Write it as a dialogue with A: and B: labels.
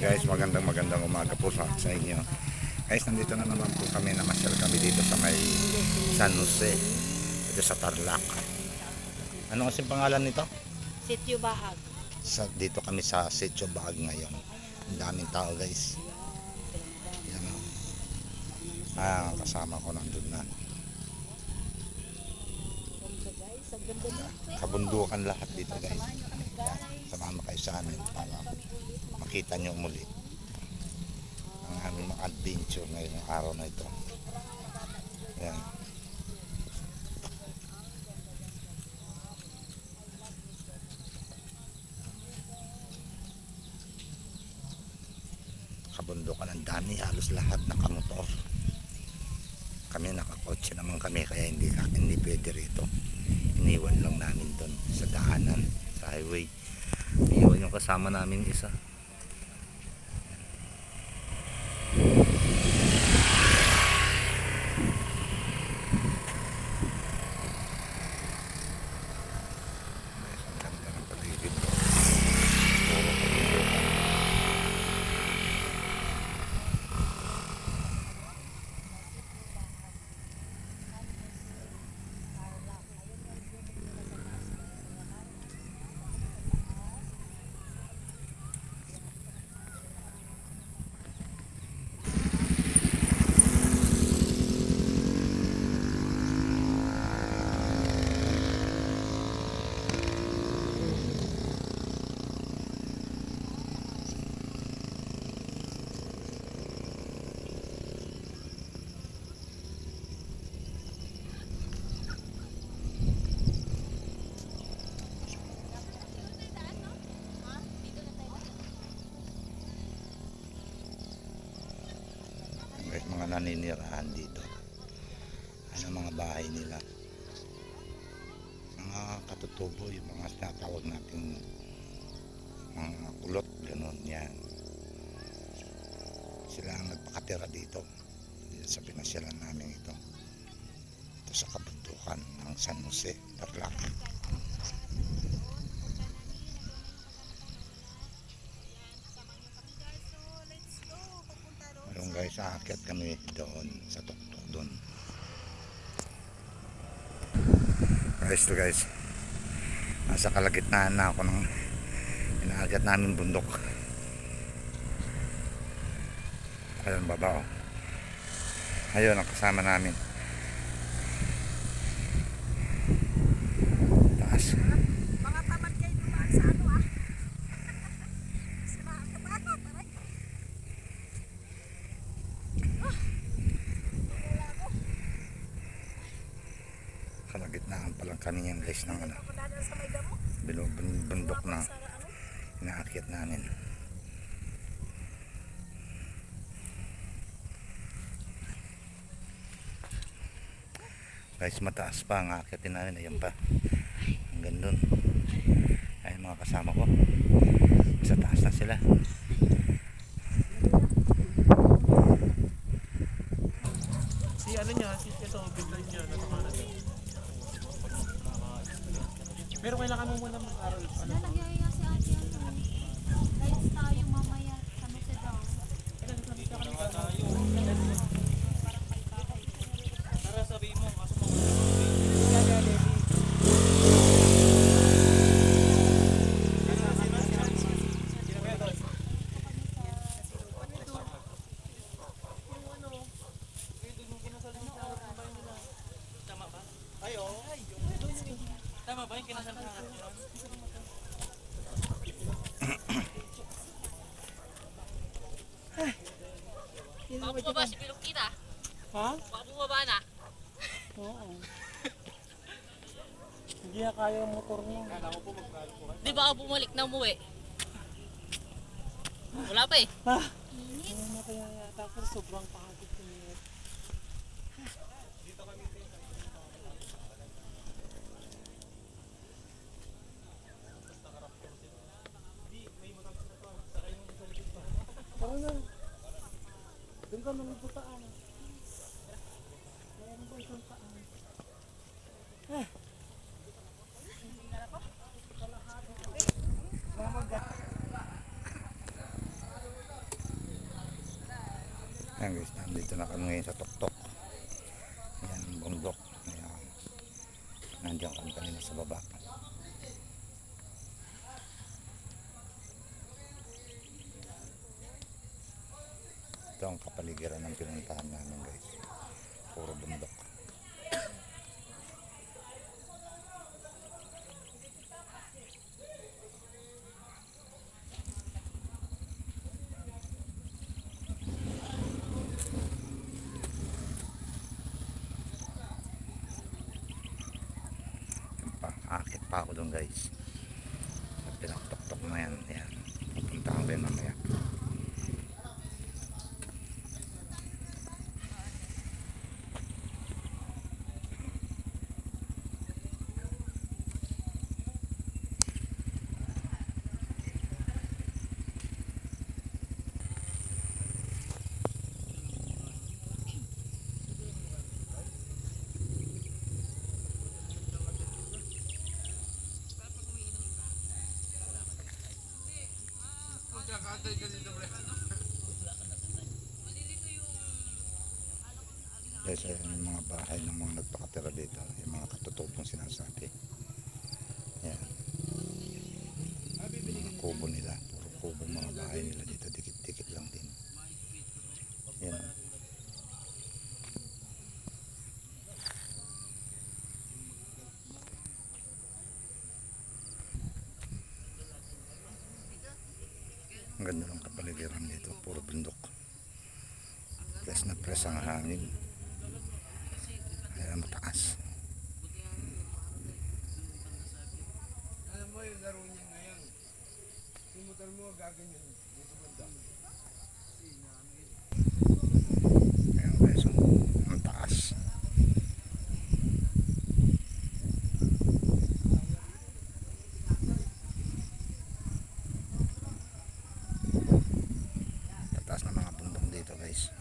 A: Guys, magandang umaga po sa inyo. Guys, nandito na naman po kami, namasyal kami dito sa may San Jose, dito sa Tarlac. Ano kasi pangalan nito?
B: Sitio Bahag.
A: Dito kami sa Sitio Bahag ngayon. Ang daming tao, guys. Yan o. Kasama ko nandun na. Kabundukan lahat dito, guys. Sumama kayo sa amin para makita nyo muli ang aming mga adventure ngayong araw na ito. Yan. Kabundukan ang dami, halos lahat nakamotor. Kami nakakotse naman kami, kaya hindi pwede rito. Iniwan lang namin doon sa daanan, sa highway. Iwan yung kasama namin isa. Ang ganda ng paligid ko. Puro kabundukan. Guys, mga naninirahan dito. Ano mga bahay nila, mga katutubo, yung mga tinatawag natin mga kulot, gano'n yan. Sila ang nagpakatira dito sa pinasyalan namin ito sa kabundukan ng San Jose, Tarlac. Ayun guys, aakyat kami doon sa tuktok doon. Guys, nasa kalagitnaan na ako ng inaakyat namin bundok. Ayun, baba oh. Ayun ang kasama namin. Taas.
B: Mga tamad kayo dumaan sa ano ah. Sila katakot, aray.
A: Kalagitnaan palang kami yan guys ng ano, bundok na inaakyat namin. Guys, mataas pa ang aakyatin namin. Ayun pa, hanggang dun. Ayun mga kasama ko, sa taas na sila.
C: Si ano niya, si ito, biglan niya, natamanan niya. Pero kailangan mo muna mag-aral.
D: Nalagay si ate ano. Lights tayo mamaya sa Macedon.
C: Tara, sabihin mo, kaso mo. Tama ba yung kinasal na natin yun?
B: Mabubaba si Bilog kita.
C: Ha?
B: Mabubaba na.
C: Oo. Hindi na kaya yung motor niya. Kala ko po magkalo po.
B: Di ba ako bumalik na umuwi? Wala pa eh.
C: Ha? Ano na kaya yata ako sobrang pagod ko niya. Tara na. Doon ka nang butaan. Meron ba isang taan?
A: Ayan guys, nandito na kami ngayon sa tuktok. Ayan ang bundok. Ayan. Nandiyan kami kanina sa baba. Ito ang kapaligiran ng pinuntahan namin guys. Puro bundok. Aakit pa ako doon guys. Sa pinaktuktok na yan. Ayan. Pupuntahan ko yun mamaya. Guys, ayan yung mga bahay ng mga nagpakatira dito. Yung mga katutubong sinasabi. Ayan. Mga kubo nila. Puro kubo mga bahay nila dito. Dikit-dikit lang din. Ayan. Ang ganda ng kapaligiran dito. Puro bundok. Press na press ang hangin. Ayan, mataas.
C: Alam mo yung laro niya ngayon. Yung motor mo gaganyan. Dito banda.
A: Ayan guys, ang taas. Tataas na mga bundok dito guys.